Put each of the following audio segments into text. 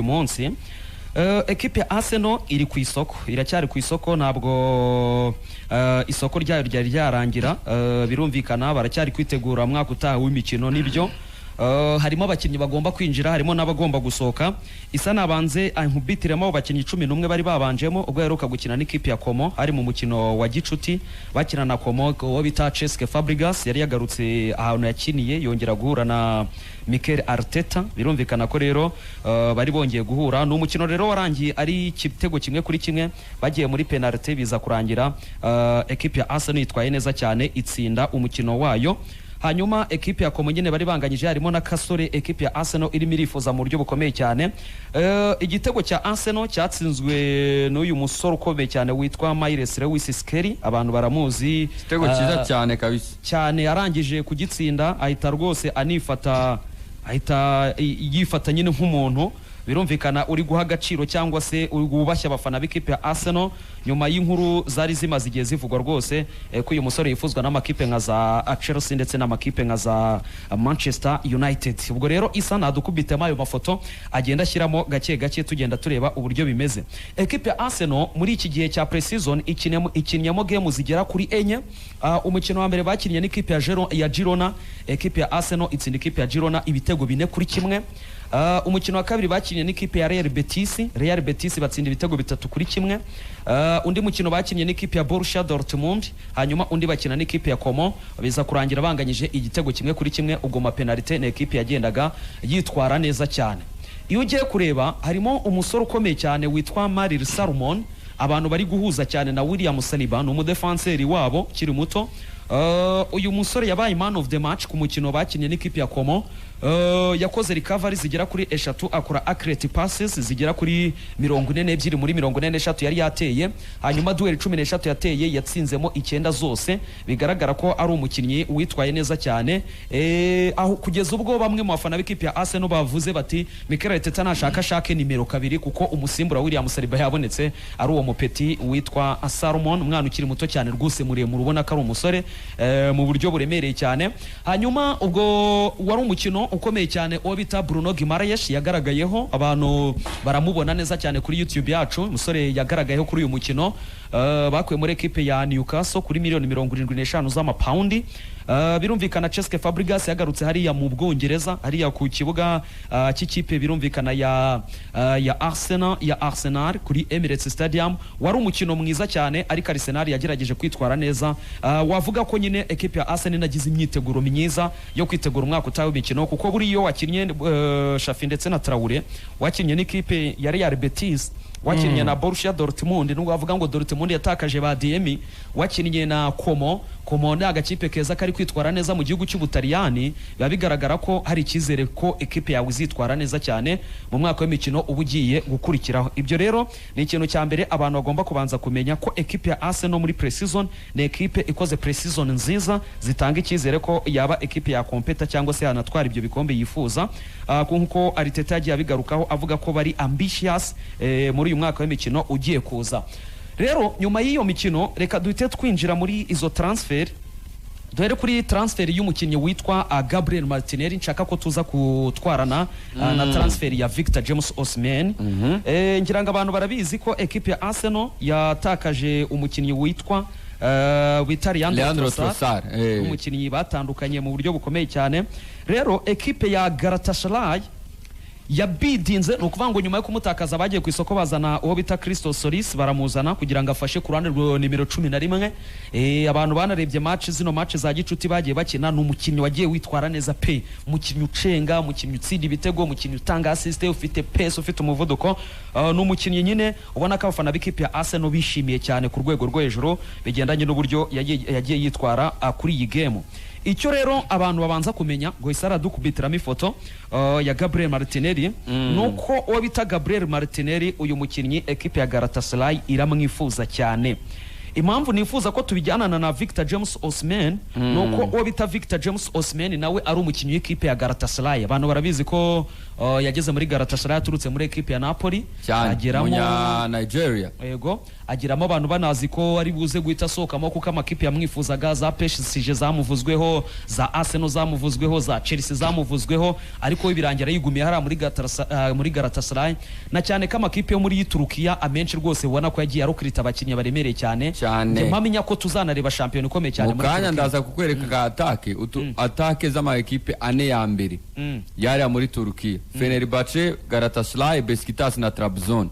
munsi. Equipe ya Arsenal iri ku isoko, iracyari ku isoko, ntabwo isoko ryayo ryari ryarangira. Birumvikana baracyari kwitegura mwaka utaha w'imikino nibyo. Harimo abakinnyi bagomba kwinjira, harimo n'abagomba gusohoka. Isa nabanze ankubitiremo abakinnyi 11 bari babanjemo ubwo yaruka gukina n'ikipe ya Como, ari mu mukino wa gicuti bakina na Como, uwo bita Cesc Fabregas yari yagarutse ahantu yakiniye yongera guhura na Mikel Arteta. Birumvikana ko rero bari bongeye guhura. No mukino rero warangiye ari kitego kimwe kuri kimwe, bagiye muri penalty biza kurangira equipe ya Arsenal yitwaye neza cyane itsinda umukino wayo. Hanyuma equipe ya Como nyene bari banganyije, harimo na Kasore. Equipe ya Arsenal irimo irifuza mu buryo bukomeye cyane. Igitego cya Arsenal cyatsinzwe n'uyu musore ukomeye cyane witwa Miles Lewis Skelly, abantu baramuzi. Igitego cyiza cyane kabisa cyane, arangije kugitsinda ahita rwose anifata, ahita yifata nyine nk'umuntu. Birumvikana uri guha agaciro cyangwa se uri gubashya abafana b'ikipe ya Arsenal nyuma y'inkuru zari zimaze igihe zivugwa rwose ko uyu musore yifuzwa n'amakipe nka za Chelsea ndetse n'amakipe nka za Manchester United. Ubwo rero Isa nadukubitemo ayo mafoto agenda ashyiramo gake gake tugenda tureba uburyo bimeze. Equipe ya Arsenal muri iki gihe cya pre-season ikinyemo game zigera kuri enye. Umukino wa mbere bakinnye n'ikipe ya Girona. Equipe ya Arsenal itsinda ikipe ya Girona ibitego 4-1. Umukino wa kabiri bakinnye n'ikipe ya Real Betis batsinda ibitego 3-1. Undi mukino bakinnye n'ikipe ya Borussia Dortmund, hanyuma undi bakina n'ikipe ya Como, biza kurangira banganyije igitego 1-1. Ubwo ma penalty na equipe yagendaga yitwara neza cyane. Iyo ugiye kureba harimo umusore ukomeye cyane witwa Maril Salomon, abantu bari guhuza cyane na William Saliba, n'umudefenseri wabo kiri muto. Uyu musore yabaye man of the match ku mukino bakinnye n'ikipe ya Como. Yakoze recovery zigera kuri 3, akora accurate passes zigera kuri 42 muri 43 yari yateye. Hanyuma duel 13 yateye yatsinzemo 9 zose. Bigaragara ko ari umukinnyi witwaye neza cyane. Aho kugeza ubwo bamwe mu bafana b'ikipe ya Arsenal bavuze bati Mikel Arteta nashaka nimero 2 kuko umusimbura William Saliba yabonetse ari uwo mupeti witwa Salomon, umwana ukiri muto cyane rwose muremure, ubona ko ari umusore mu buryo buremereye cyane. Hanyuma ubwo wari umukino ukomeye cyane uwo bita Bruno Guimaraes yagaragayeho, abantu baramubona neza cyane kuri YouTube yacu. Umusore yagaragayeho kuri uyu mukino. Bakuye muri equipe ya Newcastle kuri $75 z'amapaundi. Birumvikana Cesc Fabregas yagarutse hariya mu Bwongereza, hariya ku kibuga cy'ikipe birumvikana ya Arsenal kuri Emirates Stadium. Wari umukino mwiza cyane, ariko Arsenal yagerageje kwitwara neza. Wavuga ko nyine equipe ya Arsenal nagize imyiteguro myiza yo kwitegura umwaka utaha w'imikino, kuko buri yo wakinnye Shafi ndetse na Traoré, wakinnye n'ikipe ya Real Betis, wakinnye na Borussia Dortmund, nubwo bavuga ngo Dortmund yatakaje ba Diemi, wakinnye na Como ni agakipe keza kari kwitwara neza mu gihugu cy'Ubutaliyani. Biba bigaragara ko hari ikizere ko equipe yawe izitwara neza cyane mu mwaka w'imikino ubugiye gukurikiraho. Ibyo rero ni ikintu cya mbere abantu bagomba kubanza kumenya, ko equipe ya Arsenal muri pre-season ni equipe ikoze pre-season nziza zitanga ikizere ko yaba equipe ya kompeta cyangwa se yanatwara ibyo bikombe yifuza. Kuko Arteta yagiye abigarukaho avuga ko bari ambitious muri uyu mwaka w'imikino ugiye kuza. Rero nyuma y'iyo mikino reka duhite twinjira muri izo transfer. Duhere kuri transfer y'umukinnyi witwa Gabriel Martinelli. Nshaka ko tuza kutwarana na transfer ya Victor James Osimhen. Ngira ngo abantu barabizi ko equipe ya Arsenal yatakaje umukinnyi witwa Leandro Trossard, umukinnyi batandukanye mu buryo bukomeye cyane. Rero equipe ya Galatasaray yabidinze, nukuvuga ngo nyuma yo kumutakaza bagiye ku isoko bazana uwo bita Christos Solis, baramuzana kugira ngo afashe ku ruhande rwa nimero 11. Abantu banarebye zino match za gicuti bagiye bakina, n'umukinnyi wagiye witwara neza pe, umukinnyi ucenga, umukinnyi utsinda ibitego, umukinnyi utanga assist, ufite pace, ufite umuvuduko. N'umukinnyi nyine ubona ko abafana b'ikipe ya Arsenal bishimiye cyane ku rwego rwo hejuru bigendanye n'uburyo yagiye yitwara kuri iyi game. Icyo rero abantu babanza kumenya, ngo isara dukubitiramo ifoto ya Gabriel Martinelli, nuko uwo bita Gabriel Martinelli uyu mukinnyi equipe ya Galatasaray iramwifuza cyane. impamvu nifuza ko tubijyanana na Victor James Osimhen nuko uwo bita Victor James Osimhen nawe ari umukinnyi w'ikipe ya Galatasaray. Abantu barabizi ko yageze muri Galatasaray aturutse muri ekipe ya Napoli, ageramo Nigeria. Yego, agiramo abantu banazi ko ari buze guhita sokamo kuko amakipe yamwifuzaga, za PSG zamuvuzweho, za Arsenal zamuvuzweho, za Chelsea zamuvuzweho, ariko birangira yigumiye hari muri Galatasaray, na cyane ko amakipe yo muri Turukiya amenshi rwose ubona ko yagiye arukrita abakinnyi baremereye cyane. Mpamenya ko tuzanareba shampiyona ikomeye cyane muri Turukiya. Ndaza kukwereka ka atake z'ama ekipe ane ya mbere yari muri Turukiya: Fenerbahce, Galatasaray, Besiktas na Trabzon.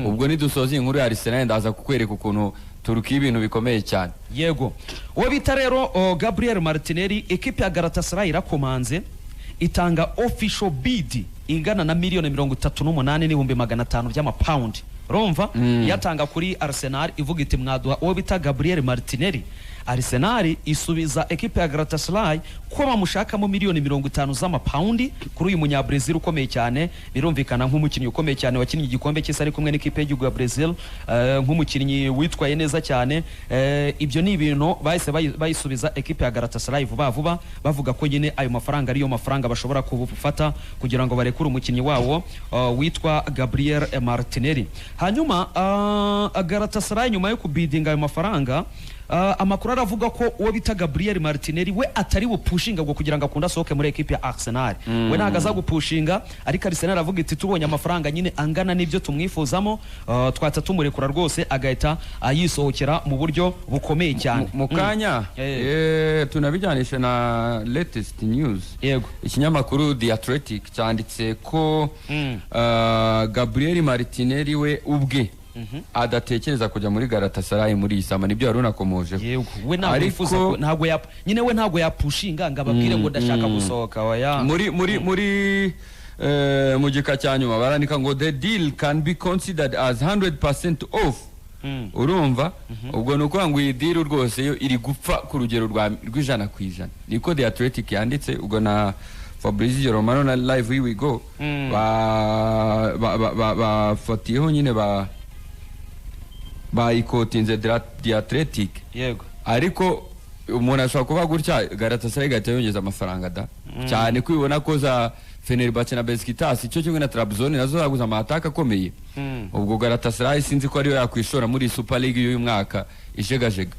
Ubwo nidusoza inkuru ya Arsenal ndaza kukwereka ukuntu Turukiya ibintu bikomeye cyane. Yego, uwo bita rero Gabriel Martinelli, ekipe ya Galatasaray irakomanze itanga official bid ingana na miliyoni 38,500 by'amapaundi. Romva yatanga kuri Arsenal ivuga iti mwaduha uwo bita Gabriel Martinelli. Arsenal isubiza ekipe ya Galatasaray ko bamushakamo miliyoni 50 z'amapaundi kuri uyu munyabrazil ukomeye cyane. Birumvikana nk'umukinnyi ukomeye cyane wakinnye igikombe cy'isi ari kumwe n'ikipe y'igihugu ya Brazil, nk'umukinnyi witwaye neza cyane. Ibyo ni ibintu bahise bayisubiza ekipe ya Galatasaray vuba bavuga ko nyine ayo mafaranga ariyo mafaranga bashobora kubufata kugira ngo barekure umukinnyi wawo witwa Gabriel Martinelli. Hanyuma Galatasaray nyuma yo kubidinga ayo mafaranga, amakuru aravuga ko uwo bita Gabriel Martinelli we atari bupushinga ngo kugira ngo akunda sohoke muri ekipe ya Arsenal. We nagaza gupushinga, ariko Arsenal aravuga iti tubonye amafaranga nyine angana n'ibyo tumwifuzamo, twata tumurekura rwose agahita ayisohokera mu buryo bukomeye cyane. Mukanya tunabijyanisha na latest news. Yego, ikinyamakuru The Athletic cyanditse ko Gabriel Martinelli we ubwe adatekereza kujya muri Galatasaray muri isama. Nibyo yarunakomoje. Yego, we ntabwifuza ntabwo nyine we ntabwo yapushinga ngo ababwire ngo ndashaka gusohoka. muri mu gika cyanyuma baranika ngo the deal can be considered as 100% off. Urumva? Ubwo nuko ngo iyi deal rwose yo iri gupfa ku rugero rw'ijana ku ijana. Niko The Athletic yanditse. Ubwo na Fabrizio Romano na Live Here We Go bafatiyeho nyine bayikotinze The Athletic. Yego, ariko umuntu ashobora kuba gutya Galatasaray gahita yongeza amafaranga da cyane kwibona ko za Fenerbahce na Besiktas icyo kimwe na Trabzon nazo zaguze amataka akomeye. Ubwo Galatasaray sinzi ko ariyo yakwishora muri Super League y'uyu mwaka ishegajega.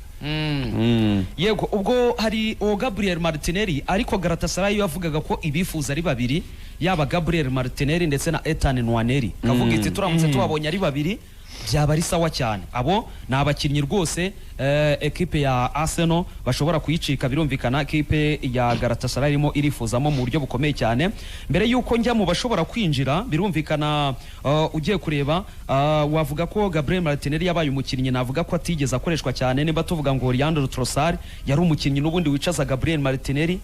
Yego, ubwo hari o Gabriel Martinelli, ariko Galatasaray yavugaga ko ibifuza ari babiri, yaba Gabriel Martinelli ndetse na Ethan Nwaneri. Kavuga iti turamutse tubabonye ari babiri byaba ari sawa cyane. Abo ni abakinnyi rwose ekipe ya Arsenal bashobora kuyicika. Birumvikana ekipe ya Galatasaray irimo irifuzamo mu buryo bukomeye cyane. Mbere yuko njya mu bashobora kwinjira, birumvikana ugiye kureba wavuga ko Gabriel Martinelli yabaye umukinnyi navuga ko atigeze akoreshwa cyane. Niba tuvuga ngo Leandro Trossard yari umukinnyi n'ubundi wicaza Gabriel Martinelli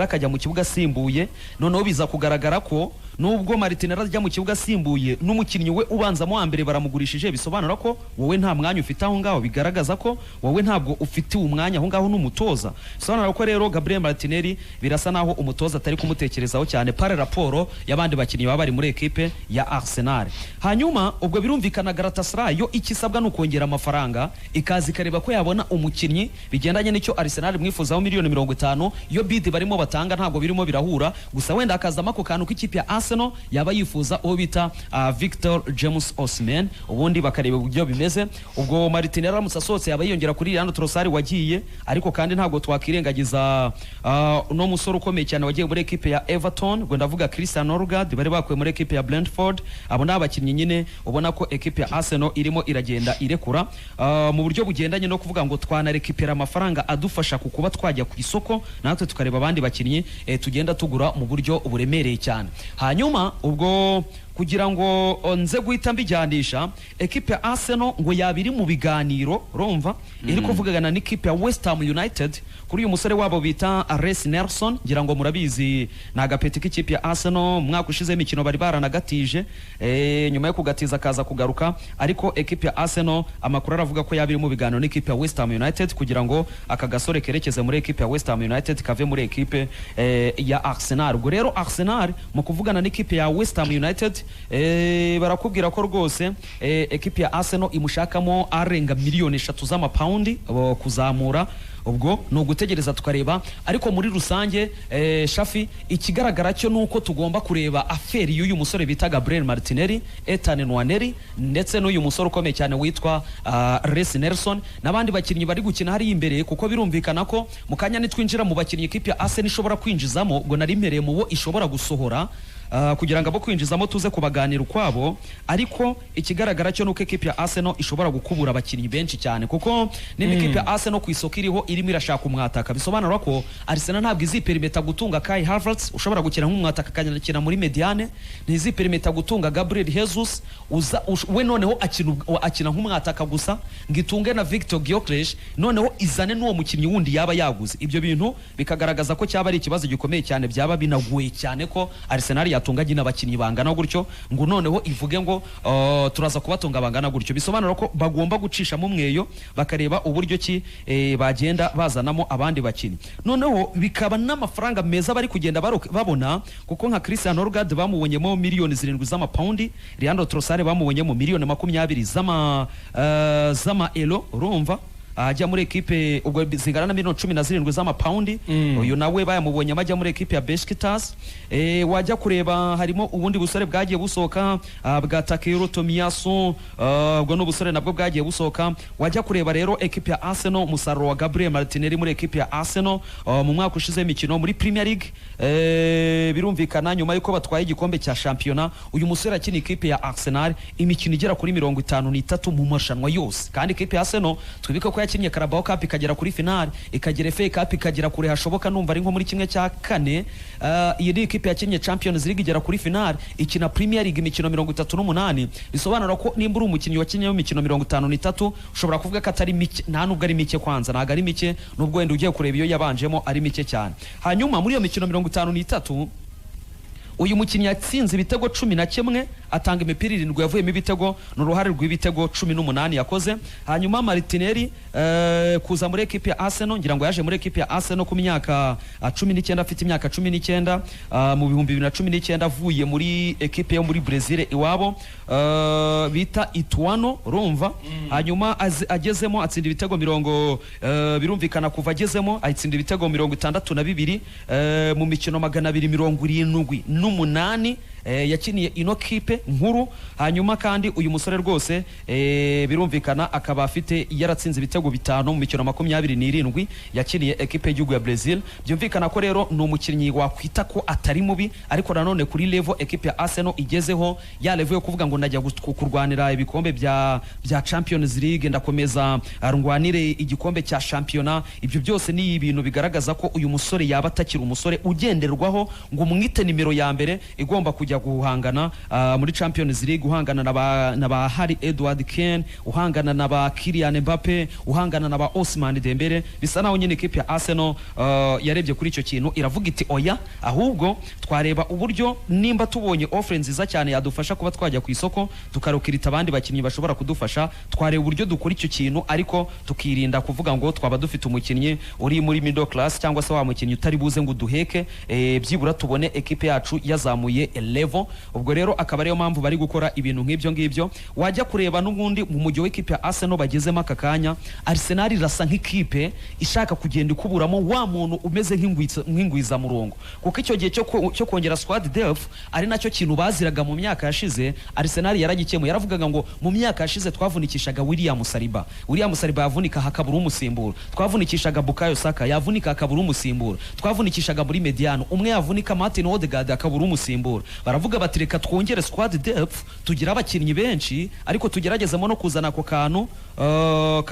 akajya mu kibuga asimbuye, noneho biza kugaragara ko nubwo Martinelli ajya mu kibuga asimbuye n'umukinnyi we ubanza mu ambere baramugurishije, bisobanura ko wowe nta mwanya ufite aho ngaho, bigaragaza ko wowe ntabwo ufite umwanya aho ngaho n'umutoza. Bisobanura ko rero Gabriel Martinelli birasa naho umutoza atari kumutekerezaho cyane pare raporo y'abandi bakinnyi baba bari muri ekipe ya Arsenal. Hanyuma ubwo birumvikana Galatasaray yo ikisabwa no kongera amafaranga ikazi kareba ko yabona umukinnyi bigendanye n'icyo Arsenal mwifuzaho miliyoni 50. Yo bid barimo batanga ntabwo birimo birahura, gusa wenda akazama ko kantu k'ikipe ya Arsenal yaba yifuza uwo bita Victor James Osimhen, ubundi bakareba uburyo bimeze. Ubwo Martinelli aramutse asohotse yaba yongera kuri Leandro Trossard wagiye, ariko kandi ntabwo twakirengagiza no musoro ukomeye cyane wagiye muri ekipe ya Everton, ngo ndavuga Christian Norgard bari bakuye muri ekipe ya Brentford. Abo n'abakinnyi nyine ubona ko ekipe ya Arsenal irimo iragenda irekura mu buryo bugendanye no kuvuga ngo twanarekipera amafaranga adufasha kukuba twajya ku isoko natwe tukareba abandi bakinnyi tugenda tugura mu buryo buremereye cyane. Hanyuma ubwo kugira ngo nze guhita mbijyanisha ekipe ya Arsenal ngo yabiri mu biganiro romva iri kuvugana n'ikipe ya West Ham United kuri uyu musore wabo bita Reece Nelson. Ngira ngo murabizi na gapeti k'ikipe ya Arsenal mwaka ushize imikino bari baranagatije, nyuma yo kugatiza kaza kugaruka, ariko ekipe ya Arsenal amakuru aravuga ko yabiri mu biganiro n'ikipe ya West Ham United kugira ngo aka gasore kerekeze muri ekipe ya West Ham United kave muri ekipe ya Arsenal. Ubwo rero Arsenal mu kuvugana n'ikipe ya West Ham United barakubwira ko rwose ekipe ya Arsenal imushakamo arenga miliyoni 3 z'amapaundi kuzamura. Ubwo ni ugutegereza tukareba, ariko muri rusange Shafi ikigaragara cyo nuko tugomba kureba aferi y'uyu musore bita Gabriel Martinelli, Ethan Nwaneri ndetse n'uyu musore ukomeye cyane witwa Reece Nelson n'abandi bakinnyi bari gukina hari imbere, kuko birumvikana ko mu kanya nitwinjira mu bakinnyi ekipe ya Arsenal ishobora kwinjizamo, ngo nari impereye mu bo ishobora gusohora kugira ngo abo kwinjizamo tuze kubaganira ukwabo. Ariko ikigaragara cyo nuko ekipe ya Arsenal ishobora gukubura abakinnyi benshi cyane, kuko niba ekipe ya Arsenal ku isoko iriho irimo irashaka umwataka, bisobanura ko Arsenal ntabwo iziperimeta gutunga Kai Havertz ushobora gukina nk'umwataka akanyakina muri mediane, ntiziperimeta gutunga Gabriel Jesus we noneho akina nk'umwataka gusa, ngitunge na Victor Gyökeres noneho izane n'uwo mukinnyi wundi yaba yaguze. Ibyo bintu bikagaragaza ko cyaba ari ikibazo gikomeye cyane, byaba binagoye cyane ko Arsenal yatunga gina abakinnyi bangana gutyo, ngo noneho ivuge ngo turaza kubatunga bangana gutyo. Bisobanura ko bagomba gucisha mu mweyo bakareba uburyo ki bagenda bazanamo abandi bakinnyi, noneho bikaba n'amafaranga meza bari kugenda babona, kuko nka Christian Norgard bamubonyemo miliyoni 7 z'amapaundi, Leandro Trossard bamubonyemo miliyoni 20 z'ama euro, urumva ajya muri ekipe ubwo zingana na miliyoni 17 z'amapaundi. Uyu nawe bayamubonye amajya muri ekipe ya Besiktas. Wajya kureba harimo ubundi busore bwagiye busoka bwa Takehiro Tomiyasu, ubwo n'ubusore nabwo bwagiye busoka. Wajya kureba rero ekipe ya Arsenal, umusaruro wa Gabriel Martinelli muri ekipe ya Arsenal mu mwaka ushize imikino muri Premier League, birumvikana nyuma yuko batwaye igikombe cya shampiyona, uyu musore akina ekipe ya Arsenal imikino igera kuri 53 mu marushanwa yose. Kandi ekipe ya Arsenal twibika ko yakinnye Carabao Cup ikagera kuri final, ikagera FA Cup ikagera kure hashoboka, numva ari nko muri kimwe cya kane. Iyi ni ekipe yakinnye Champions League igera kuri final, ikina Premier League imikino 38. Bisobanura ko nimba uri umukinnyi wakinnye mu mikino 53 ushobora kuvuga ko atari mike, nta nubwo ari mike, kwanza ntago ari mike, nubwo wenda ugiye kureba iyo yabanjemo ari mike cyane. Hanyuma muri iyo mikino 53 uyu mukinnyi yatsinze ibitego 11, atanga imipira 7 yavuyemo ibitego, n'uruhare rw'ibitego 18 yakoze. Hanyuma Martinelli kuza muri ekipe ya Arsenal, ngira ngo yaje muri ekipe ya Arsenal ku myaka 19, afite imyaka 19 mu 2019, avuye muri ekipe yo muri Brazil iwabo bita Ituano, urumva. Hanyuma agezemo atsinda ibitego birumvikana kuva agezemo ayitsinda ibitego 62 mu mikino 278 yakiniye ino kipe nkuru. Hanyuma kandi uyu musore rwose birumvikana akaba afite yaratsinze ibitego 5 mu mikino 27 yakiniye ekipe y'igihugu ya Brazil. Byumvikana ko rero no mukinnyi wakwita ko atari mubi, ariko nanone kuri level ekipe ya Arsenal igezeho, ya level yo kuvuga ngo najya kurwanira ibikombe bya Champions League, ndakomeza arwanire igikombe cya shampiyona. Ibyo byose ni ibintu bigaragaza ko uyu musore yaba atakira umusore ugenderwaho ngo mwite nimero ya mbere igomba kujya guhangana muri Champions League, uhangana na ba Harry Edward Kane, uhangana na ba Kylian Mbappe, uhangana na ba Ousmane Dembele. Bisa naho nyine ekipe ya Arsenal yarebye kuri icyo kintu iravuga iti oya, ahubwo twareba uburyo nimba tubonye offer nziza cyane yadufasha kuba twajya ku isoko tukarukirita abandi bakinnyi bashobora kudufasha, twareba uburyo dukora icyo kintu, ariko tukirinda kuvuga ngo twaba dufite umukinnyi uri muri middle class cyangwa se wa mukinnyi utari buze ngo duheke, byibura tubone ekipe yacu yazamuye level. Ubwo rero akaba ariyo mpamvu bari gukora ibintu nk'ibyo ngibyo. Wajya kureba n'ubundi mu mujyi w'ikipe ya Arsenal bagezemo aka kanya, Arsenal irasa nk'ikipe ishaka kugenda ikuburamo wa muntu umeze nk'ingwiza murongo, kuko icyo gihe cyo kongera squad depth ari nacyo kintu baziraga mu myaka yashize. Arsenal yaragikemuye, yaravugaga ngo mu myaka yashize twavunikishaga William Saliba yavunika hakabura umusimbura, twavunikishaga Bukayo Saka yavunika hakabura umusimbura, twavunikishaga muri mediano umwe yavunika Martin Odegaard hakabura umusimbura. Baravuga bati reka twongere squad depth tugira abakinnyi benshi, ariko tugeragezemo no kuzana ako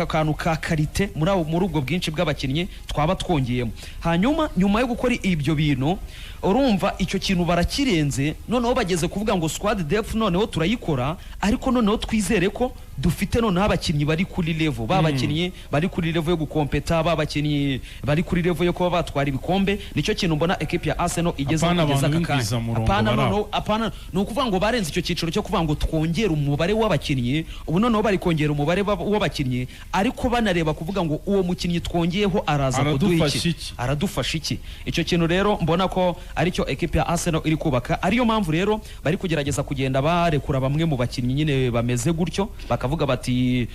kantu ka karite muri ubwo bwinshi bw'abakinnyi twaba twongeyemo. Hanyuma nyuma yo gukora ibyo bintu, urumva icyo kintu barakirenze, noneho bageze kuvuga ngo squad depth noneho turayikora, ariko noneho twizere ko dufite noneho abakinnyi bari kuri level, babakinnyi bari kuri level yo gukompeta, babakinnyi bari kuri level yo kuba batwara ibikombe. Nicyo kintu mbona ekipe ya Arsenal igeze kugeza aka kanya. Apana noneho rero apana ni ukuvuga ngo barenze icyo cyiciro cyo kuvuga ngo twongere umubare w'abakinnyi, ubu noneho bari kongera umubare w'abakinnyi ariko banareba kuvuga ngo uwo mukinnyi twongeyeho araza kuduha iki, aradufasha iki. Icyo kintu rero mbona ko aricyo equipe ya Arsenal iri kubaka, ariyo mpamvu rero bari kugerageza kugenda barekura bamwe mu bakinnyi nyine bameze gutyo, bakavuga bati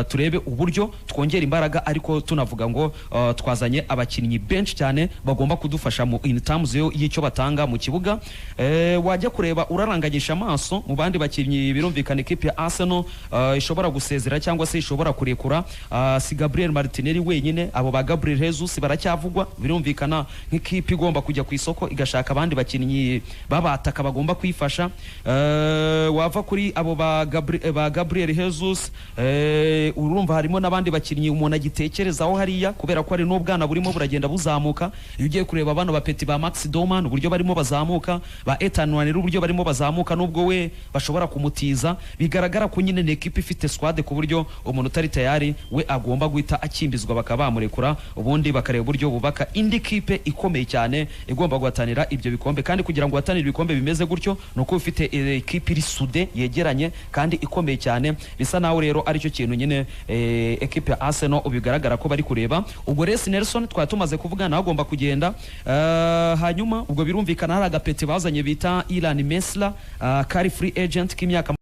turebe uburyo twongera imbaraga, ariko tunavuga ngo twazanye abakinnyi benshi cyane bagomba kudufasha mu in terms y'icyo batanga mu kibuga. Wajya kureba uraranganyisha amaso mu bandi bakinnyi, birumvikana equipe ya Arsenal ishobora gusezera cyangwa se ishobora kurekura si Gabriel Martinelli wenyine, abo ba Gabriel Jesus baracyavugwa, birumvikana nk'ikipe igomba kujya ku isoko igashaka abandi bakinnyi babataka bagomba kwifasha. Wava kuri abo ba Gabriel Jesus, urumva harimo n'abandi bakinnyi umuntu agitekerezaho hariya, kubera ko ari n'ubwana burimo buragenda buzamuka. Iyo ugiye kureba bano ba Petit ba Max Doman uburyo barimo bazamuka, ba Ethan Nwaneri uburyo barimo bazamuka, nubwo we bashobora kumutiza, bigaragara ko nyine ne equipe ifite squad ku buryo umuntu utari tayari we agomba guhita akimbizwa bakaba bamurekura, ubundi bakareba uburyo bubaka indi kipe ikomeye cyane igomba guhatanira ibyo bikombe. Kandi kugira ngo guhatanira ibikombe bimeze gutyo nuko ufite equipe iri sude yegeranye kandi ikomeye cyane, bisa naho rero aricyo kintu nyine equipe ya Arsenal ubigaragara ko bari kureba. Ubwo Reece Nelson twatumaze kuvugana agomba kugenda, hanyuma ubwo birumvikana hari agapeti bazanye bita Ilan Mesla, kari free agent k'imyaka